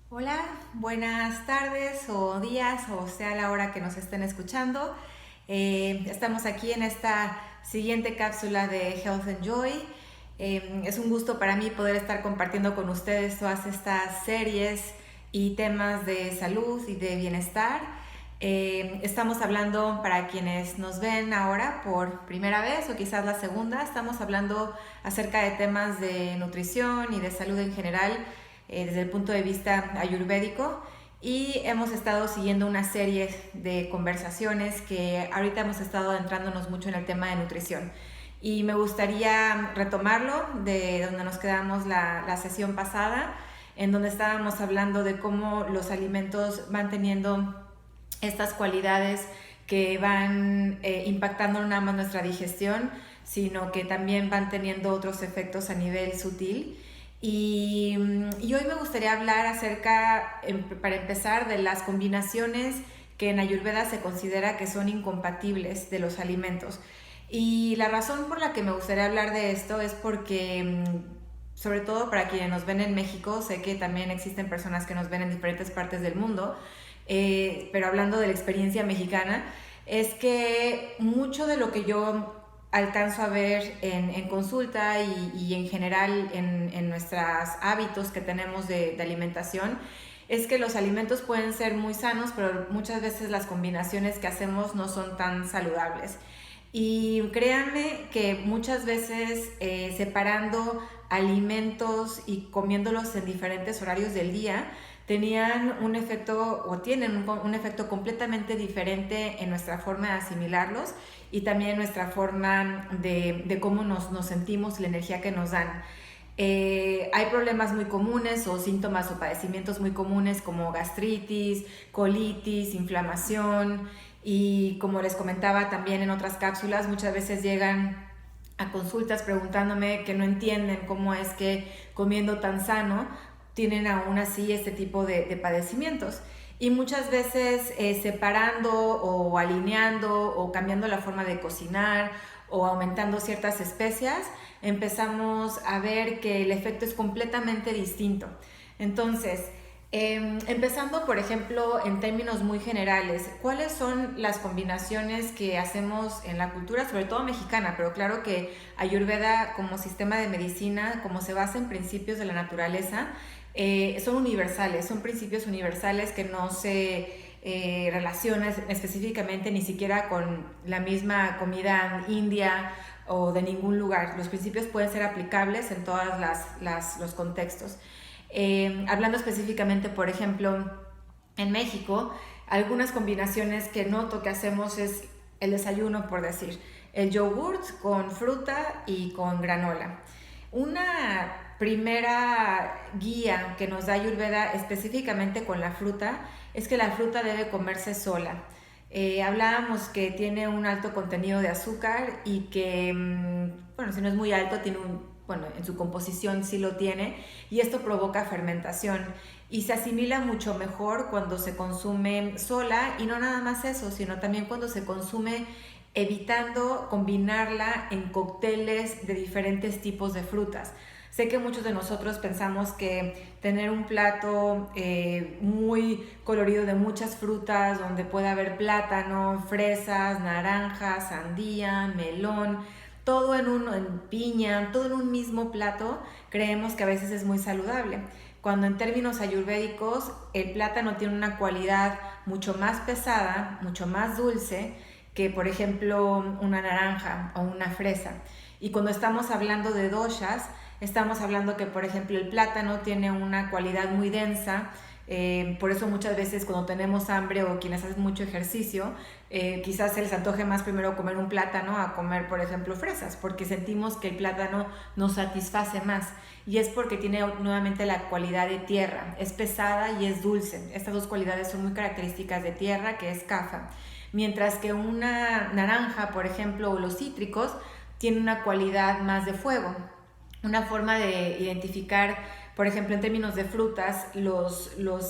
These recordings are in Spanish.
Hola, buenas tardes o días o sea la hora que nos estén escuchando. Estamos aquí en esta siguiente cápsula de Health and Joy. Es un gusto para mí poder estar compartiendo con ustedes todas estas series y temas de salud y de bienestar. Estamos hablando, para quienes nos ven ahora por primera vez o quizás la segunda, estamos hablando acerca de temas de nutrición y de salud en general, desde el punto de vista ayurvédico, y hemos estado siguiendo una serie de conversaciones que ahorita hemos estado adentrándonos mucho en el tema de nutrición. Y me gustaría retomarlo de donde nos quedamos la sesión pasada, en donde estábamos hablando de cómo los alimentos van teniendo estas cualidades que van impactando no nada más nuestra digestión, sino que también van teniendo otros efectos a nivel sutil. Y hoy me gustaría hablar acerca, para empezar, de las combinaciones que en Ayurveda se considera que son incompatibles de los alimentos. Y la razón por la que me gustaría hablar de esto es porque, sobre todo para quienes nos ven en México, sé que también existen personas que nos ven en diferentes partes del mundo, pero hablando de la experiencia mexicana, es que mucho de lo que yo alcanzo a ver en consulta y en general en nuestros hábitos que tenemos de alimentación, es que los alimentos pueden ser muy sanos, pero muchas veces las combinaciones que hacemos no son tan saludables. Y créanme que muchas veces separando alimentos y comiéndolos en diferentes horarios del día, tenían un efecto o tienen un efecto completamente diferente en nuestra forma de asimilarlos y también en nuestra forma de cómo nos sentimos, la energía que nos dan. Hay problemas muy comunes o síntomas o padecimientos muy comunes como gastritis, colitis, inflamación, y como les comentaba también en otras cápsulas, muchas veces llegan a consultas preguntándome que no entienden cómo es que comiendo tan sano tienen aún así este tipo de padecimientos. Y muchas veces separando o alineando o cambiando la forma de cocinar o aumentando ciertas especias, empezamos a ver que el efecto es completamente distinto. Entonces, empezando, por ejemplo, en términos muy generales, ¿cuáles son las combinaciones que hacemos en la cultura, sobre todo mexicana? Pero claro que Ayurveda como sistema de medicina, como se basa en principios de la naturaleza, son universales, son principios universales que no se relacionan específicamente ni siquiera con la misma comida india o de ningún lugar. Los principios pueden ser aplicables en todos los contextos. Hablando específicamente, por ejemplo, en México, algunas combinaciones que noto que hacemos es el desayuno, por decir, el yogurt con fruta y con granola. Una primera guía que nos da Ayurveda específicamente con la fruta es que la fruta debe comerse sola. Hablábamos que tiene un alto contenido de azúcar y que, bueno, si no es muy alto, tiene bueno, en su composición sí lo tiene, y esto provoca fermentación y se asimila mucho mejor cuando se consume sola, y no nada más eso, sino también cuando se consume evitando combinarla en cócteles de diferentes tipos de frutas. Sé que muchos de nosotros pensamos que tener un plato muy colorido de muchas frutas, donde puede haber plátano, fresas, naranjas, sandía, melón, todo en piña, todo en un mismo plato, creemos que a veces es muy saludable. Cuando en términos ayurvédicos el plátano tiene una cualidad mucho más pesada, mucho más dulce que, por ejemplo, una naranja o una fresa. Y cuando estamos hablando de doshas, estamos hablando que, por ejemplo, el plátano tiene una cualidad muy densa. Por eso muchas veces cuando tenemos hambre o quienes hacen mucho ejercicio, quizás se les antoje más primero comer un plátano a comer, por ejemplo, fresas, porque sentimos que el plátano nos satisface más. Y es porque tiene nuevamente la cualidad de tierra, es pesada y es dulce. Estas dos cualidades son muy características de tierra, que es kapha. Mientras que una naranja, por ejemplo, o los cítricos, tiene una cualidad más de fuego. Una forma de identificar, por ejemplo, en términos de frutas,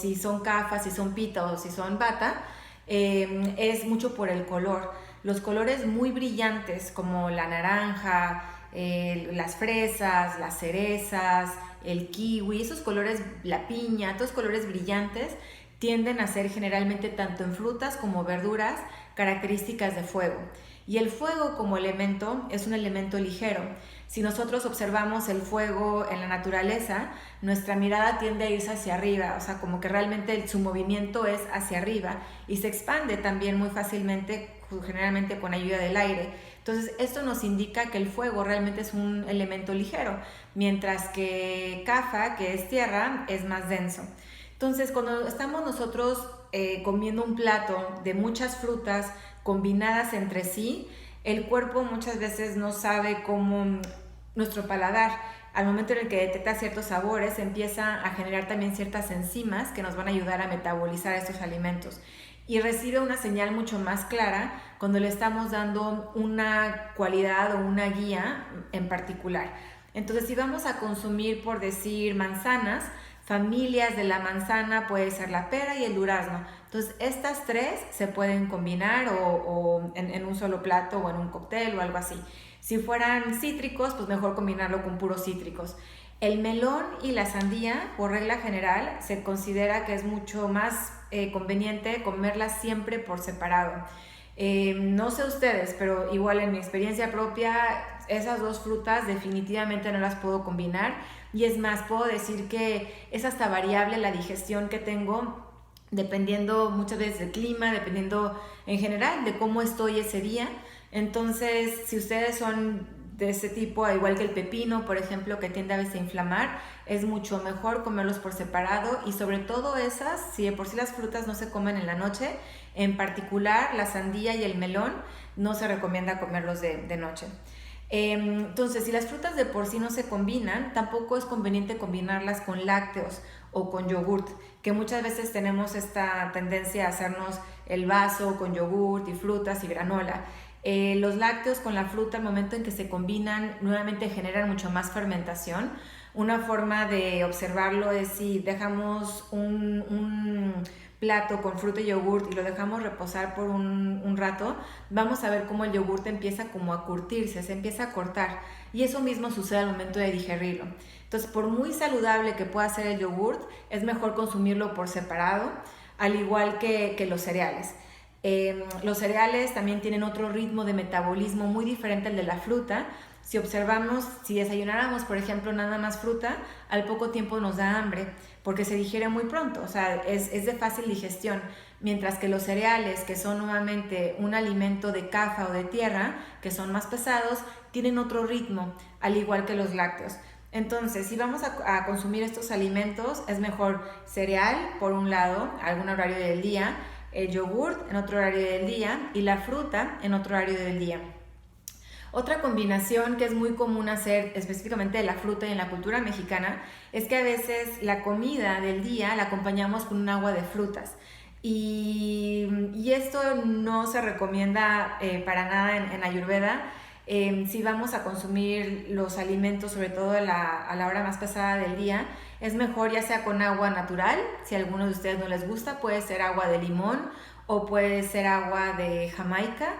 si son kapha, si son pita o si son vata, es mucho por el color. Los colores muy brillantes como la naranja, las fresas, las cerezas, el kiwi, esos colores, la piña, todos colores brillantes, tienden a ser generalmente tanto en frutas como verduras características de fuego. Y el fuego como elemento es un elemento ligero. Si nosotros observamos el fuego en la naturaleza, nuestra mirada tiende a irse hacia arriba, o sea, como que realmente su movimiento es hacia arriba y se expande también muy fácilmente, generalmente con ayuda del aire. Entonces, esto nos indica que el fuego realmente es un elemento ligero, mientras que Kapha, que es tierra, es más denso. Entonces, cuando estamos nosotros comiendo un plato de muchas frutas combinadas entre sí, el cuerpo muchas veces no sabe cómo, nuestro paladar, al momento en el que detecta ciertos sabores, empieza a generar también ciertas enzimas que nos van a ayudar a metabolizar estos alimentos. Y recibe una señal mucho más clara cuando le estamos dando una cualidad o una guía en particular. Entonces, si vamos a consumir, por decir, manzanas, familias de la manzana puede ser la pera y el durazno. Entonces, estas tres se pueden combinar o en un solo plato o en un cóctel o algo así. Si fueran cítricos, pues mejor combinarlo con puros cítricos. El melón y la sandía, por regla general, se considera que es mucho más conveniente comerlas siempre por separado. No sé ustedes, pero igual en mi experiencia propia, esas dos frutas definitivamente no las puedo combinar. Y es más, puedo decir que es hasta variable la digestión que tengo, dependiendo muchas veces del clima, dependiendo en general de cómo estoy ese día. Entonces, si ustedes son de ese tipo, igual que el pepino, por ejemplo, que tiende a veces a inflamar, es mucho mejor comerlos por separado y sobre todo esas, si de por sí las frutas no se comen en la noche, en particular la sandía y el melón, no se recomienda comerlos de noche. Entonces, si las frutas de por sí no se combinan, tampoco es conveniente combinarlas con lácteos o con yogurt, que muchas veces tenemos esta tendencia a hacernos el vaso con yogurt y frutas y granola. Los lácteos con la fruta, al momento en que se combinan, nuevamente generan mucho más fermentación. Una forma de observarlo es si dejamos un plato con fruta y yogurt y lo dejamos reposar por un rato, vamos a ver cómo el yogurt empieza como a curtirse, se empieza a cortar, y eso mismo sucede al momento de digerirlo. Entonces, por muy saludable que pueda ser el yogurt, es mejor consumirlo por separado, al igual que los cereales. Los cereales también tienen otro ritmo de metabolismo muy diferente al de la fruta. Si observamos, si desayunáramos, por ejemplo, nada más fruta, al poco tiempo nos da hambre porque se digiere muy pronto, o sea, es de fácil digestión, mientras que los cereales, que son nuevamente un alimento de Kapha o de tierra, que son más pesados, tienen otro ritmo, al igual que los lácteos. Entonces, si vamos a consumir estos alimentos, es mejor cereal, por un lado, algún horario del día, el yogurt en otro horario del día y la fruta en otro horario del día. Otra combinación que es muy común hacer específicamente de la fruta y en la cultura mexicana es que a veces la comida del día la acompañamos con un agua de frutas. Y esto no se recomienda para nada en Ayurveda. Si vamos a consumir los alimentos, sobre todo a la hora más pesada del día, es mejor ya sea con agua natural. Si a alguno de ustedes no les gusta, puede ser agua de limón o puede ser agua de Jamaica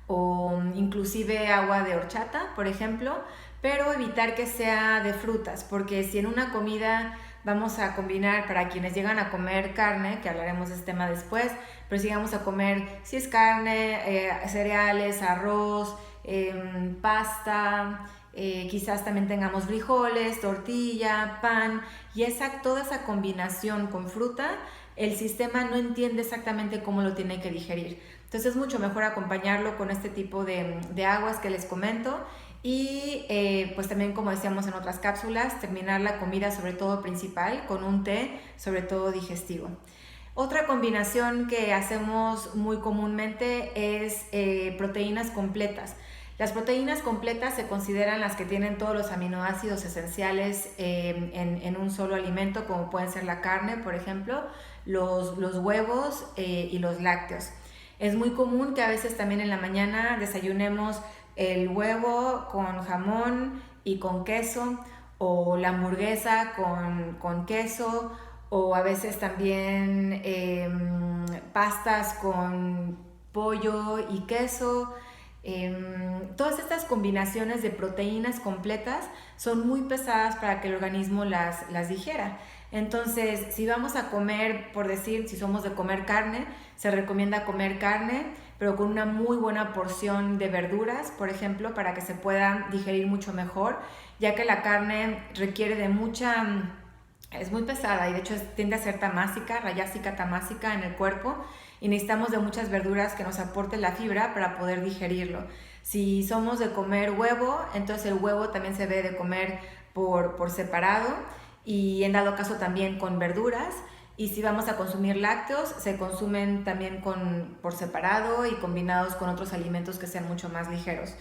o inclusive agua de horchata, por ejemplo, pero evitar que sea de frutas, porque si en una comida vamos a combinar, para quienes llegan a comer carne, que hablaremos de este tema después, pero si vamos a comer, si es carne, cereales, arroz, pasta, quizás también tengamos frijoles, tortilla, pan, y toda esa combinación con fruta, el sistema no entiende exactamente cómo lo tiene que digerir. Entonces es mucho mejor acompañarlo con este tipo de aguas que les comento y pues también, como decíamos en otras cápsulas, terminar la comida, sobre todo principal, con un té, sobre todo digestivo. Otra combinación que hacemos muy comúnmente es proteínas completas. Las proteínas completas se consideran las que tienen todos los aminoácidos esenciales en un solo alimento, como pueden ser la carne, por ejemplo, los huevos y los lácteos. Es muy común que a veces también en la mañana desayunemos el huevo con jamón y con queso, o la hamburguesa con queso, o a veces también pastas con pollo y queso. Todas estas combinaciones de proteínas completas son muy pesadas para que el organismo las digiera. Entonces, si vamos a comer, por decir, si somos de comer carne, se recomienda comer carne, pero con una muy buena porción de verduras, por ejemplo, para que se pueda digerir mucho mejor, ya que la carne requiere de es muy pesada y de hecho tiende a ser tamásica, rayásica, tamásica en el cuerpo, y necesitamos de muchas verduras que nos aporten la fibra para poder digerirlo. Si somos de comer huevo, entonces el huevo también se debe de comer por separado y en dado caso también con verduras. Y si vamos a consumir lácteos, se consumen también por separado y combinados con otros alimentos que sean mucho más ligeros.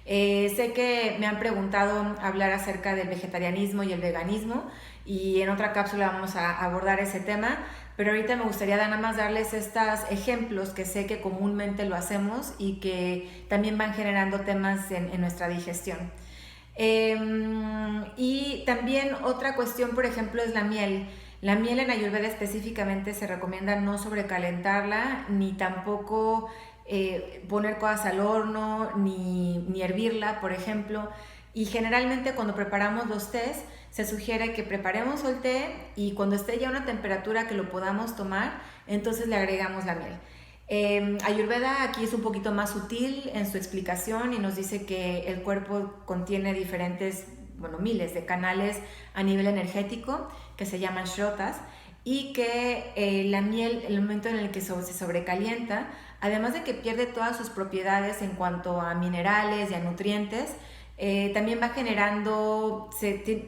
Sé que me han preguntado hablar acerca del vegetarianismo y el veganismo y en otra cápsula vamos a abordar ese tema, pero ahorita me gustaría nada más darles estos ejemplos que sé que comúnmente lo hacemos y que también van generando temas en nuestra digestión. Y también otra cuestión, por ejemplo, es la miel. La miel en Ayurveda específicamente se recomienda no sobrecalentarla, ni tampoco poner cosas al horno, ni hervirla, por ejemplo. Y generalmente cuando preparamos los tés, se sugiere que preparemos el té y cuando esté ya a una temperatura que lo podamos tomar, entonces le agregamos la miel. Ayurveda aquí es un poquito más sutil en su explicación y nos dice que el cuerpo contiene miles de canales a nivel energético que se llaman shrotas y que la miel, en el momento en el que se sobrecalienta, además de que pierde todas sus propiedades en cuanto a minerales y a nutrientes, también va generando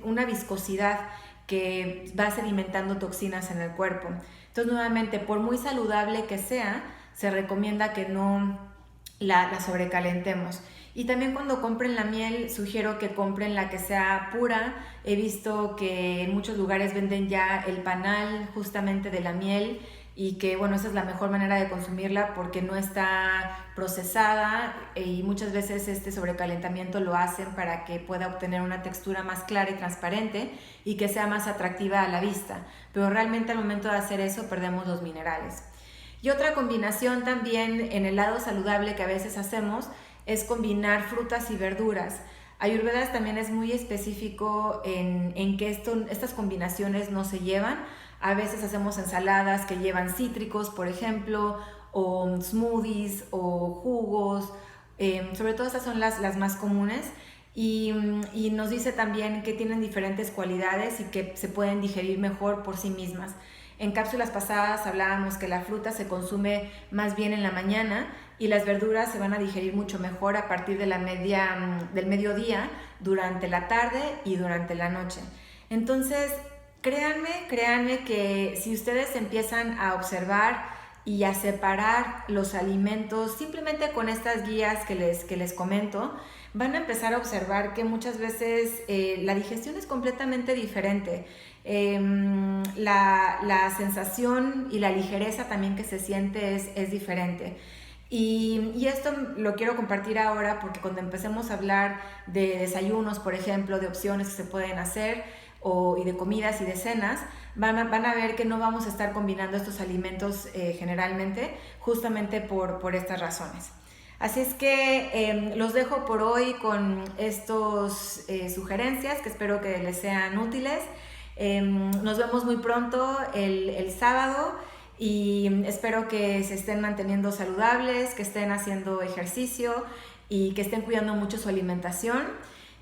una viscosidad que va sedimentando toxinas en el cuerpo. Entonces, nuevamente, por muy saludable que sea, se recomienda que no la sobrecalentemos. Y también cuando compren la miel, sugiero que compren la que sea pura. He visto que en muchos lugares venden ya el panal justamente de la miel y que esa es la mejor manera de consumirla porque no está procesada y muchas veces este sobrecalentamiento lo hacen para que pueda obtener una textura más clara y transparente y que sea más atractiva a la vista, pero realmente al momento de hacer eso perdemos los minerales. Y otra combinación también en el lado saludable que a veces hacemos es combinar frutas y verduras. Ayurveda también es muy específico en que estas combinaciones no se llevan. A veces hacemos ensaladas que llevan cítricos, por ejemplo, o smoothies o jugos. Sobre todo estas son las más comunes. Y nos dice también que tienen diferentes cualidades y que se pueden digerir mejor por sí mismas. En cápsulas pasadas hablábamos que la fruta se consume más bien en la mañana y las verduras se van a digerir mucho mejor a partir de del mediodía, durante la tarde y durante la noche. Entonces, créanme que si ustedes empiezan a observar y a separar los alimentos simplemente con estas guías que les comento, van a empezar a observar que muchas veces la digestión es completamente diferente. La sensación y la ligereza también que se siente es diferente. Y esto lo quiero compartir ahora porque cuando empecemos a hablar de desayunos, por ejemplo, de opciones que se pueden hacer y de comidas y de cenas, van a ver que no vamos a estar combinando estos alimentos generalmente, justamente por estas razones. Así es que los dejo por hoy con estas sugerencias que espero que les sean útiles. Nos vemos muy pronto el sábado y espero que se estén manteniendo saludables, que estén haciendo ejercicio y que estén cuidando mucho su alimentación.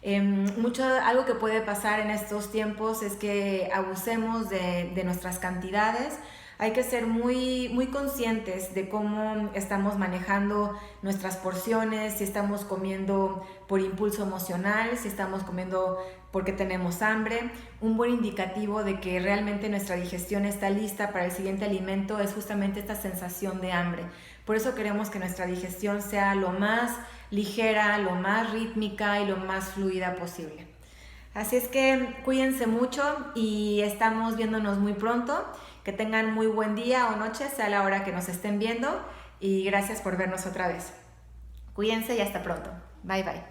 Algo que puede pasar en estos tiempos es que abusemos de nuestras cantidades. Hay que ser muy conscientes de cómo estamos manejando nuestras porciones, si estamos comiendo por impulso emocional, si estamos comiendo porque tenemos hambre. Un buen indicativo de que realmente nuestra digestión está lista para el siguiente alimento es justamente esta sensación de hambre. Por eso queremos que nuestra digestión sea lo más ligera, lo más rítmica y lo más fluida posible. Así es que cuídense mucho y estamos viéndonos muy pronto. Que tengan muy buen día o noche, sea la hora que nos estén viendo, y gracias por vernos otra vez. Cuídense y hasta pronto. Bye bye.